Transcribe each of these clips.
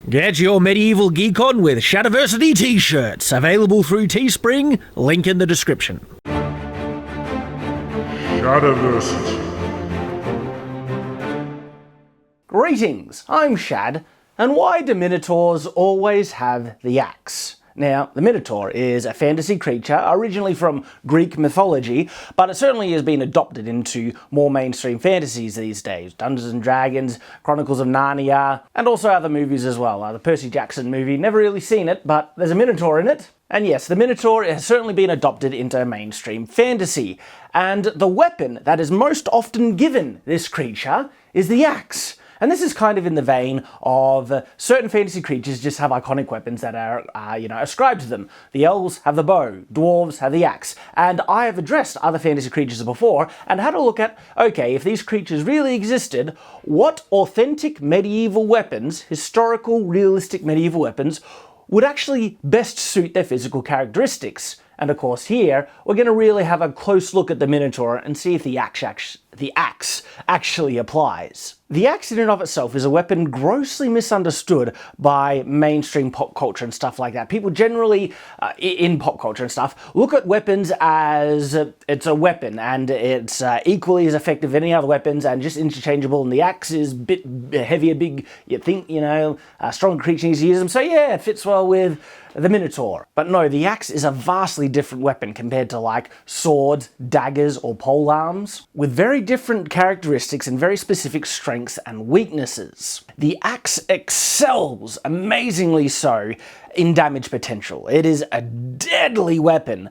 Get your medieval geek on with Shadiversity t-shirts, available through Teespring, link in the description. Shadiversity. Greetings, I'm Shad, and why do Minotaurs always have the axe? Now, the Minotaur is a fantasy creature originally from Greek mythology, but it certainly has been adopted into more mainstream fantasies these days. Dungeons and Dragons, Chronicles of Narnia, and also other movies as well. The Percy Jackson movie, never really seen it, but there's a Minotaur in it. And yes, the Minotaur has certainly been adopted into mainstream fantasy. And the weapon that is most often given this creature is the axe. And this is kind of in the vein of certain fantasy creatures just have iconic weapons that are, ascribed to them. The elves have the bow, dwarves have the axe. And I have addressed other fantasy creatures before and had a look at, okay, if these creatures really existed, what authentic medieval weapons, historical, realistic medieval weapons, would actually best suit their physical characteristics? And of course here, we're going to really have a close look at the Minotaur and see if the axe actually applies. The axe in and of itself is a weapon grossly misunderstood by mainstream pop culture and stuff like that. People generally, in pop culture and stuff, look at weapons as it's a weapon and it's equally as effective as any other weapons and just interchangeable, and the axe is a bit heavier, big, you think, a stronger creature needs to use them, so yeah, it fits well with the Minotaur. But no, the axe is a vastly different weapon compared to like swords, daggers, or polearms, with very different characteristics and very specific strengths and weaknesses. The axe excels, amazingly so, in damage potential. It is a deadly weapon,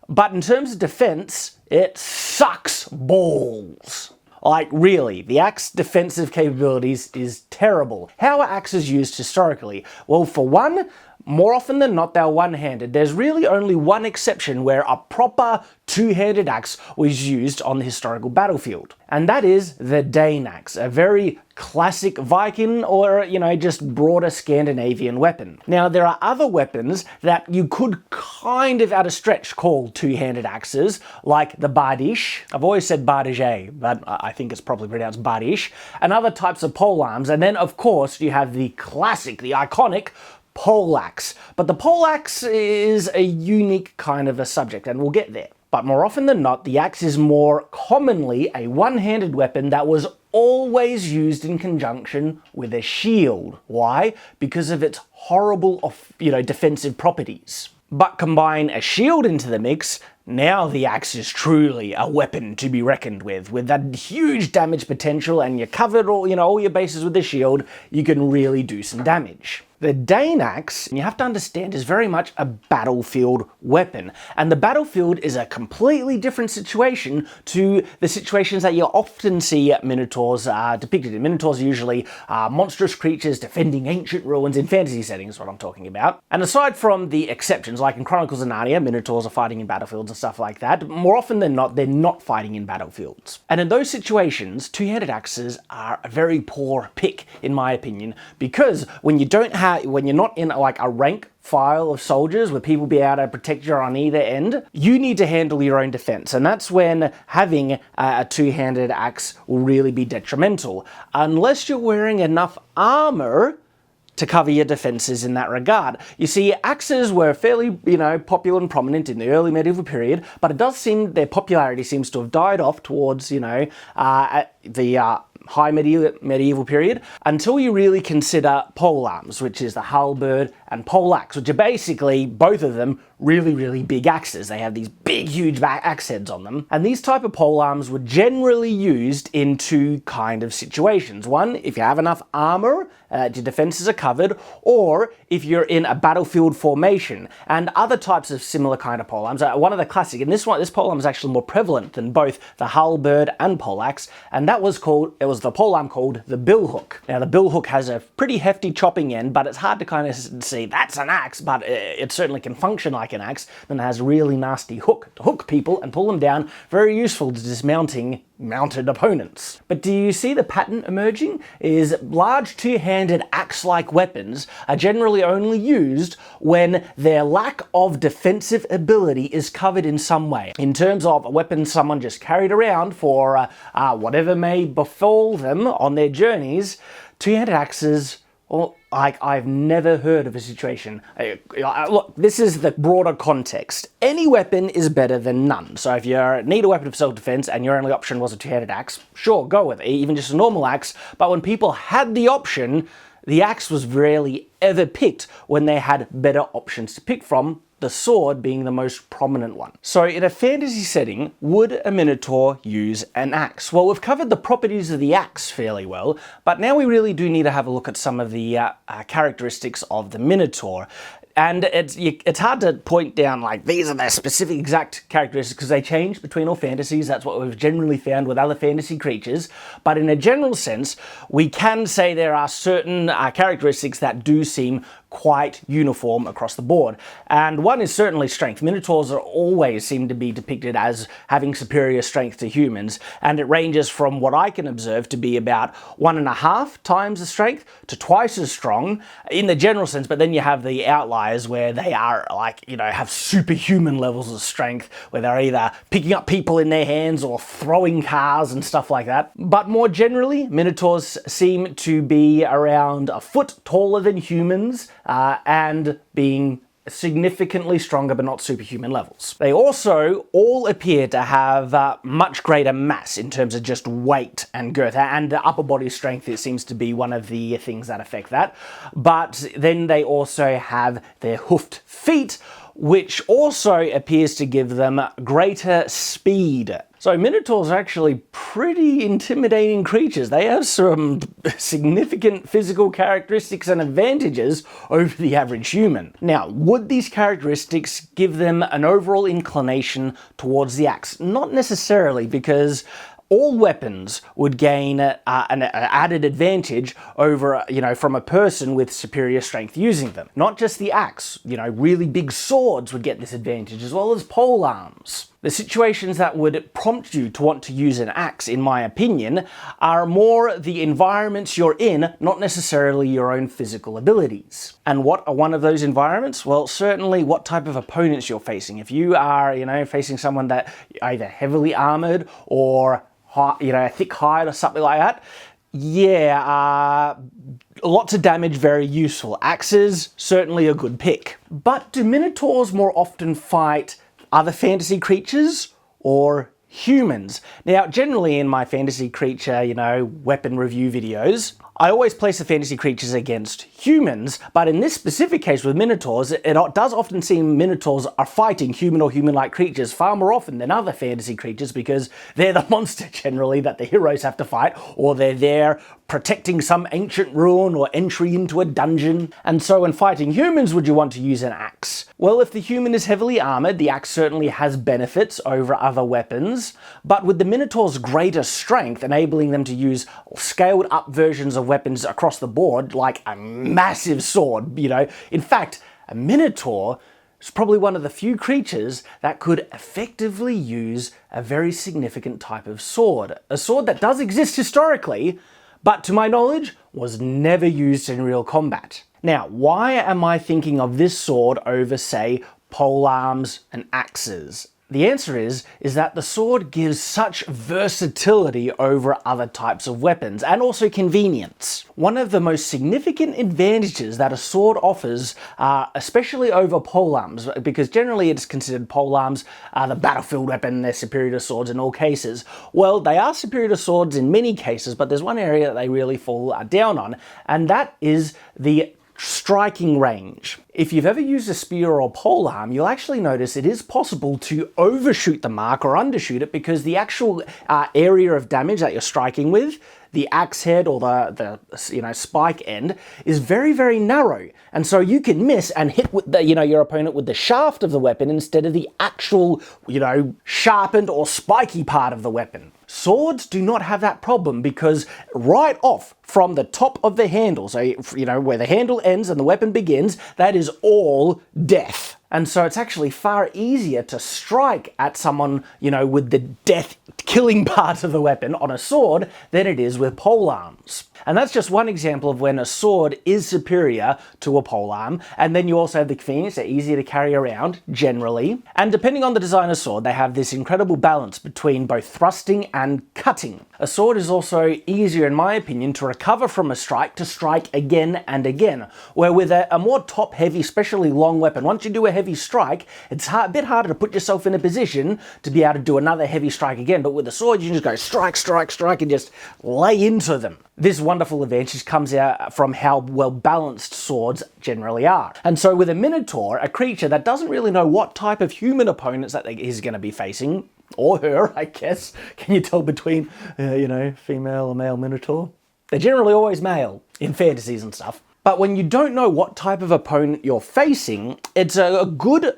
but in terms of defense, it sucks balls. Like, really, the axe defensive capabilities is terrible. How are axes used historically? Well, for one, more often than not, they're one-handed. There's really only one exception where a proper two-handed axe was used on the historical battlefield. And that is the Dane axe, a very classic Viking or, just broader Scandinavian weapon. Now, there are other weapons that you could kind of at a stretch call two-handed axes, like the bardish. I've always said bardige, but I think it's probably pronounced bardish, and other types of polearms. And then, of course, you have the classic, the iconic poleaxe. But the poleaxe is a unique kind of a subject, and we'll get there. But more often than not, the axe is more commonly a one-handed weapon that was always used in conjunction with a shield. Why? Because of its horrible, defensive properties. But combine a shield into the mix, now the axe is truly a weapon to be reckoned with that huge damage potential, and you covered all your bases with the shield, you can really do some damage. The Dane axe, you have to understand, is very much a battlefield weapon. And the battlefield is a completely different situation to the situations that you often see Minotaurs depicted in. Minotaurs are usually monstrous creatures defending ancient ruins in fantasy settings, is what I'm talking about. And aside from the exceptions, like in Chronicles of Narnia, Minotaurs are fighting in battlefields and stuff like that, more often than not, they're not fighting in battlefields. And in those situations, two-handed axes are a very poor pick, in my opinion, because when you're not in like a rank file of soldiers where people be able to protect you on either end, you need to handle your own defense, and that's when having a two-handed axe will really be detrimental, unless you're wearing enough armor to cover your defenses in that regard. You see, axes were fairly, popular and prominent in the early medieval period, but it does seem their popularity seems to have died off towards, at the high medieval period, until you really consider polearms, which is the halberd and poleaxe, which are basically, both of them, really, really big axes. They have these big, huge axe heads on them. And these type of polearms were generally used in two kind of situations. One, if you have enough armor, your defenses are covered, or if you're in a battlefield formation. And other types of similar kind of polearms, one of the classic, and this polearm is actually more prevalent than both the halberd and poleaxe, and it was the polearm called the billhook. Now, the billhook has a pretty hefty chopping end, but it's hard to kind of see that's an axe, but it certainly can function like an axe. Then it has a really nasty hook to hook people and pull them down, very useful to dismounting mounted opponents. But do you see the pattern emerging? Is large two-handed axe-like weapons are generally only used when their lack of defensive ability is covered in some way. In terms of a weapon someone just carried around for whatever may befall them on their journeys, two-handed axes Well, like, I've never heard of a situation. Look, this is the broader context. Any weapon is better than none. So if you need a weapon of self-defense and your only option was a two-handed axe, sure, go with it, even just a normal axe. But when people had the option, the axe was rarely ever picked when they had better options to pick from, the sword being the most prominent one. So in a fantasy setting, would a Minotaur use an axe? Well, we've covered the properties of the axe fairly well, but now we really do need to have a look at some of the characteristics of the Minotaur. And it's hard to point down like these are the specific exact characteristics because they change between all fantasies. That's what we've generally found with other fantasy creatures. But in a general sense, we can say there are certain characteristics that do seem quite uniform across the board. And one is certainly strength. Minotaurs are always seem to be depicted as having superior strength to humans, and it ranges from what I can observe to be about 1.5 times the strength to twice as strong in the general sense, but then you have the outliers where they are like, you know, have superhuman levels of strength, where they're either picking up people in their hands or throwing cars and stuff like that. But more generally, Minotaurs seem to be around a foot taller than humans, and being significantly stronger but not superhuman levels. They also all appear to have much greater mass in terms of just weight and girth, and upper body strength, it seems to be one of the things that affect that. But then they also have their hoofed feet, which also appears to give them greater speed. So Minotaurs are actually pretty intimidating creatures. They have some significant physical characteristics and advantages over the average human. Now, would these characteristics give them an overall inclination towards the axe? Not necessarily, because all weapons would gain an added advantage over, from a person with superior strength using them. Not just the axe, really big swords would get this advantage, as well as polearms. The situations that would prompt you to want to use an axe, in my opinion, are more the environments you're in, not necessarily your own physical abilities. And what are one of those environments? Well, certainly what type of opponents you're facing. If you are, facing someone that either heavily armored or a thick hide or something like that, lots of damage, very useful. Axes, certainly a good pick. But do Minotaurs more often fight other fantasy creatures or humans? Now, generally in my fantasy creature, weapon review videos, I always place the fantasy creatures against humans, but in this specific case with Minotaurs, it does often seem Minotaurs are fighting human or human-like creatures far more often than other fantasy creatures, because they're the monster generally that the heroes have to fight, or they're there protecting some ancient ruin or entry into a dungeon. And so when fighting humans, would you want to use an axe? Well, if the human is heavily armored, the axe certainly has benefits over other weapons, but with the Minotaur's greater strength, enabling them to use scaled up versions of weapons across the board, like a massive sword, In fact, a Minotaur is probably one of the few creatures that could effectively use a very significant type of sword. A sword that does exist historically, but to my knowledge, was never used in real combat. Now, why am I thinking of this sword over, say, polearms and axes? The answer is that the sword gives such versatility over other types of weapons, and also convenience. One of the most significant advantages that a sword offers, especially over polearms, because generally it's considered polearms the battlefield weapon, they're superior to swords in all cases. Well, they are superior to swords in many cases, but there's one area that they really fall down on, and that is the striking range. If you've ever used a spear or polearm, you'll actually notice it is possible to overshoot the mark or undershoot it, because the actual area of damage that you're striking with, the axe head or the spike end, is very, very narrow. And so you can miss and hit with your opponent with the shaft of the weapon instead of the actual, sharpened or spiky part of the weapon. Swords do not have that problem, because right off from the top of the handle, so where the handle ends and the weapon begins, that is all death. And so it's actually far easier to strike at someone, with the death-killing part of the weapon on a sword than it is with polearms. And that's just one example of when a sword is superior to a polearm. And then you also have the convenience, they're easier to carry around, generally. And depending on the designer's sword, they have this incredible balance between both thrusting and cutting. A sword is also easier, in my opinion, to recover from a strike to strike again and again. Where with a more top-heavy, especially long weapon, once you do a heavy strike, it's a bit harder to put yourself in a position to be able to do another heavy strike again. But with a sword, you can just go strike, strike, strike, and just lay into them. This wonderful advantage comes out from how well balanced swords generally are. And so with a Minotaur, a creature that doesn't really know what type of human opponents that he's going to be facing, or her, I guess. Can you tell between, female or male Minotaur? They're generally always male in fantasies and stuff. But when you don't know what type of opponent you're facing, it's a good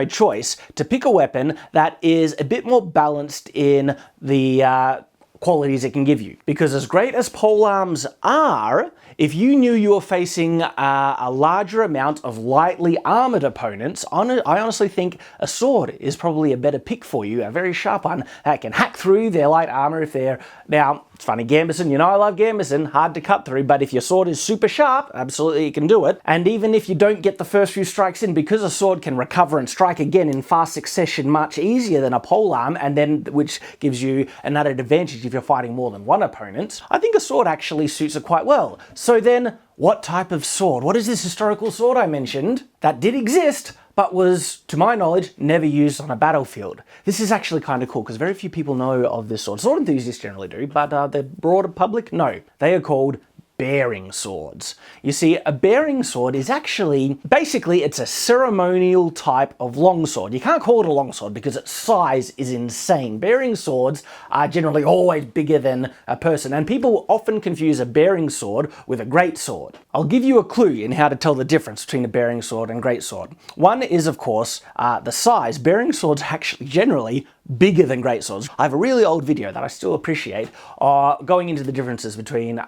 choice to pick a weapon that is a bit more balanced in the qualities it can give you. Because as great as polearms are, if you knew you were facing a larger amount of lightly armored opponents, I honestly think a sword is probably a better pick for you, a very sharp one that can hack through their light armor if they're... Now, it's funny, Gambison, I love Gambison, hard to cut through, but if your sword is super sharp, absolutely you can do it. And even if you don't get the first few strikes in, because a sword can recover and strike again in fast succession much easier than a polearm, and then which gives you another advantage if you're fighting more than one opponent, I think a sword actually suits it quite well. So then, what type of sword? What is this historical sword I mentioned that did exist, but was, to my knowledge, never used on a battlefield? This is actually kind of cool, because very few people know of this sword. Sword enthusiasts generally do, but the broader public, no. They are called bearing swords. You see, a bearing sword is actually, basically, it's a ceremonial type of longsword. You can't call it a longsword because its size is insane. Bearing swords are generally always bigger than a person, and people often confuse a bearing sword with a greatsword. I'll give you a clue in how to tell the difference between a bearing sword and greatsword. One is, of course, the size. Bearing swords are actually generally bigger than greatswords. I have a really old video that I still appreciate going into the differences between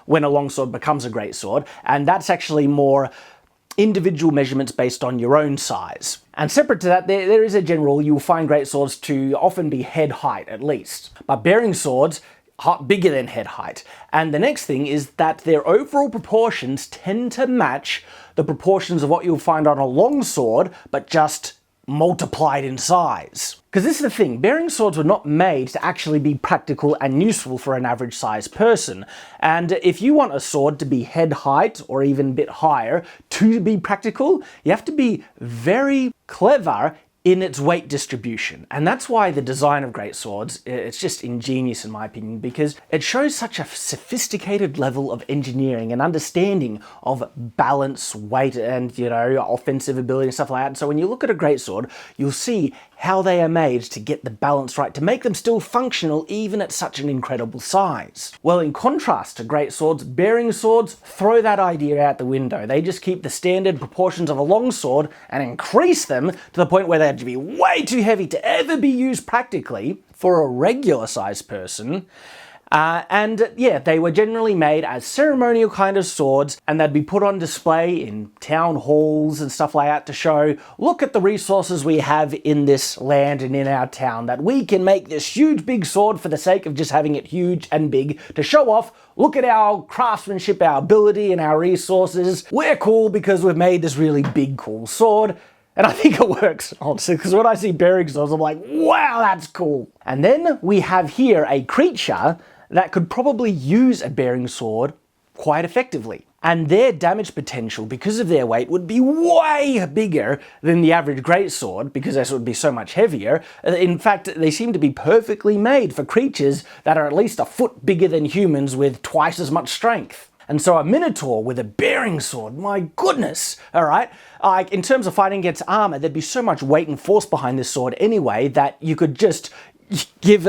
when a longsword becomes a greatsword, and that's actually more individual measurements based on your own size. And separate to that, there is a general, you'll find greatswords to often be head height at least. But bearing swords, bigger than head height. And the next thing is that their overall proportions tend to match the proportions of what you'll find on a longsword, but just multiplied in size. Because this is the thing, bearing swords were not made to actually be practical and useful for an average sized person. And if you want a sword to be head height or even a bit higher to be practical, you have to be very clever in its weight distribution. And that's why the design of greatswords, it's just ingenious in my opinion, because it shows such a sophisticated level of engineering and understanding of balance, weight, and offensive ability and stuff like that. And so when you look at a greatsword, you'll see how they are made to get the balance right, to make them still functional even at such an incredible size. Well, in contrast to greatswords, bearing swords throw that idea out the window. They just keep the standard proportions of a longsword and increase them to the point where they have to be way too heavy to ever be used practically for a regular sized person. They were generally made as ceremonial kind of swords, and they'd be put on display in town halls and stuff like that to show, look at the resources we have in this land and in our town, that we can make this huge big sword for the sake of just having it huge and big to show off, look at our craftsmanship, our ability and our resources. We're cool because we've made this really big cool sword. And I think it works, honestly, because when I see bearing swords, I'm like, wow, that's cool. And then we have here a creature that could probably use a bearing sword quite effectively. And their damage potential, because of their weight, would be way bigger than the average greatsword, because this would be so much heavier. In fact, they seem to be perfectly made for creatures that are at least a foot bigger than humans with twice as much strength. And so a Minotaur with a bearing sword, my goodness, all right? In terms of fighting against armor, there'd be so much weight and force behind this sword anyway that you could just give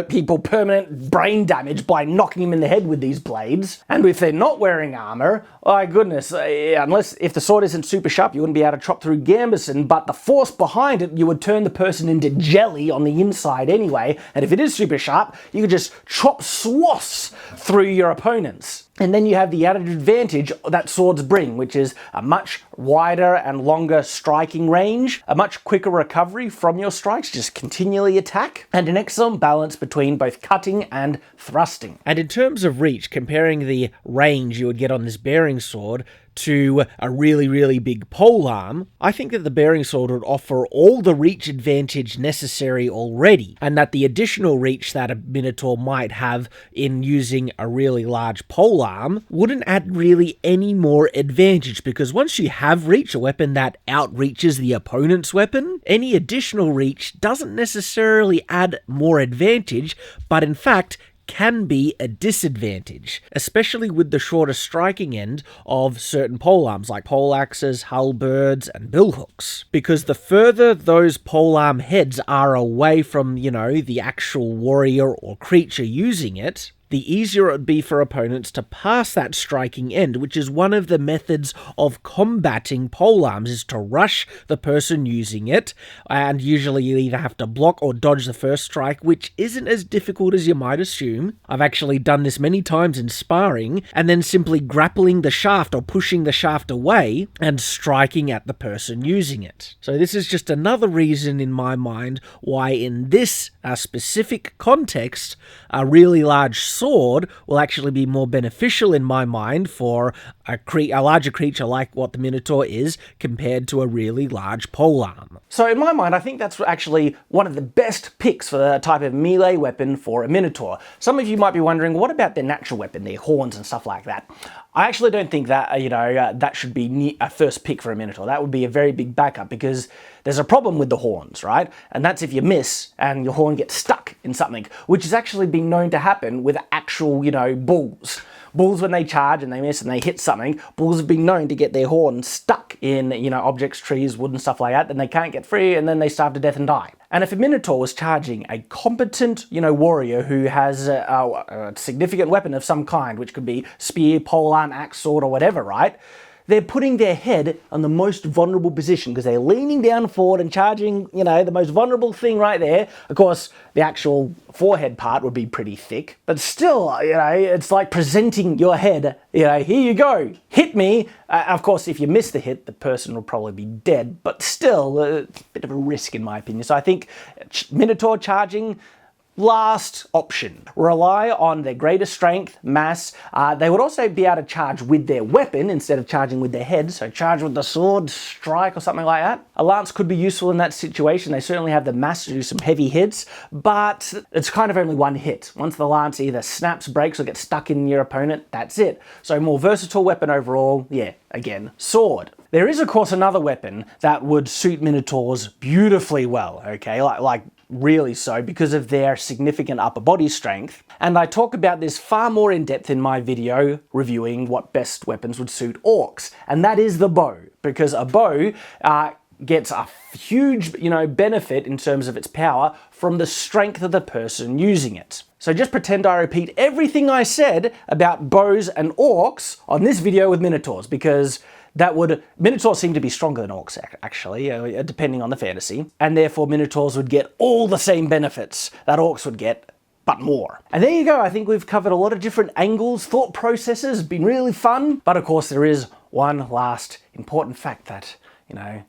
people permanent brain damage by knocking them in the head with these blades. And if they're not wearing armor, my goodness, if the sword isn't super sharp, you wouldn't be able to chop through Gambison, but the force behind it, you would turn the person into jelly on the inside anyway. And if it is super sharp, you could just chop swaths through your opponents. And then you have the added advantage that swords bring, which is a much wider and longer striking range, a much quicker recovery from your strikes, just continually attack, and an excellent balance between both cutting and thrusting. And in terms of reach, comparing the range you would get on this bearing sword to a really, really big polearm, I think that the bearing sword would offer all the reach advantage necessary already, and that the additional reach that a Minotaur might have in using a really large polearm wouldn't add really any more advantage, because once you have reach, a weapon that outreaches the opponent's weapon, any additional reach doesn't necessarily add more advantage, but in fact can be a disadvantage, especially with the shorter striking end of certain polearms like poleaxes, halberds, and billhooks. Because the further those polearm heads are away from, the actual warrior or creature using it, the easier it would be for opponents to pass that striking end, which is one of the methods of combating polearms, is to rush the person using it, and usually you either have to block or dodge the first strike, which isn't as difficult as you might assume. I've actually done this many times in sparring, and then simply grappling the shaft or pushing the shaft away and striking at the person using it. So this is just another reason in my mind why in this specific context, a really large sword will actually be more beneficial in my mind for a larger creature like what the Minotaur is compared to a really large polearm. So in my mind, I think that's actually one of the best picks for the type of melee weapon for a Minotaur. Some of you might be wondering, what about their natural weapon, their horns and stuff like that? I actually don't think that, that should be a first pick for a Minotaur. That would be a very big backup, because there's a problem with the horns, right? And that's if you miss and your horn gets stuck in something, which has actually been known to happen with actual, bulls. Bulls, when they charge and they miss and they hit something, bulls have been known to get their horn stuck in, objects, trees, wood and stuff like that, then they can't get free and then they starve to death and die. And if a Minotaur was charging a competent, warrior who has a significant weapon of some kind, which could be spear, polearm, axe, sword, or whatever, right? They're putting their head on the most vulnerable position because they're leaning down forward and charging, the most vulnerable thing right there. Of course, the actual forehead part would be pretty thick, but still, it's like presenting your head, here you go, hit me. Of course, if you miss the hit, the person will probably be dead, but still, a bit of a risk in my opinion. So I think Minotaur charging, last option. Rely on their greater strength, mass. They would also be able to charge with their weapon instead of charging with their head. So charge with the sword, strike, or something like that. A lance could be useful in that situation. They certainly have the mass to do some heavy hits, but it's kind of only one hit. Once the lance either snaps, breaks, or gets stuck in your opponent, that's it. So more versatile weapon overall. Yeah, again, sword. There is, of course, another weapon that would suit Minotaurs beautifully well, okay? Like really so, because of their significant upper body strength. And I talk about this far more in depth in my video reviewing what best weapons would suit orcs, and that is the bow, because a bow gets a huge, benefit in terms of its power from the strength of the person using it. So just pretend I repeat everything I said about bows and orcs on this video with Minotaurs, because Minotaurs seem to be stronger than orcs, actually, depending on the fantasy, and therefore Minotaurs would get all the same benefits that orcs would get, but more. And there you go, I think we've covered a lot of different angles, thought processes, been really fun, but of course there is one last important fact that,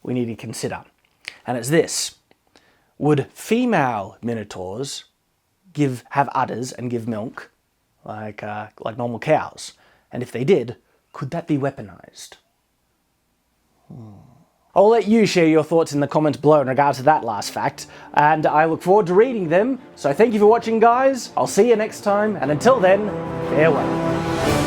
we need to consider, and it's this. Would female Minotaurs have udders and give milk like normal cows? And if they did, could that be weaponized? I'll let you share your thoughts in the comments below in regards to that last fact, and I look forward to reading them. So thank you for watching, guys. I'll see you next time, and until then, farewell.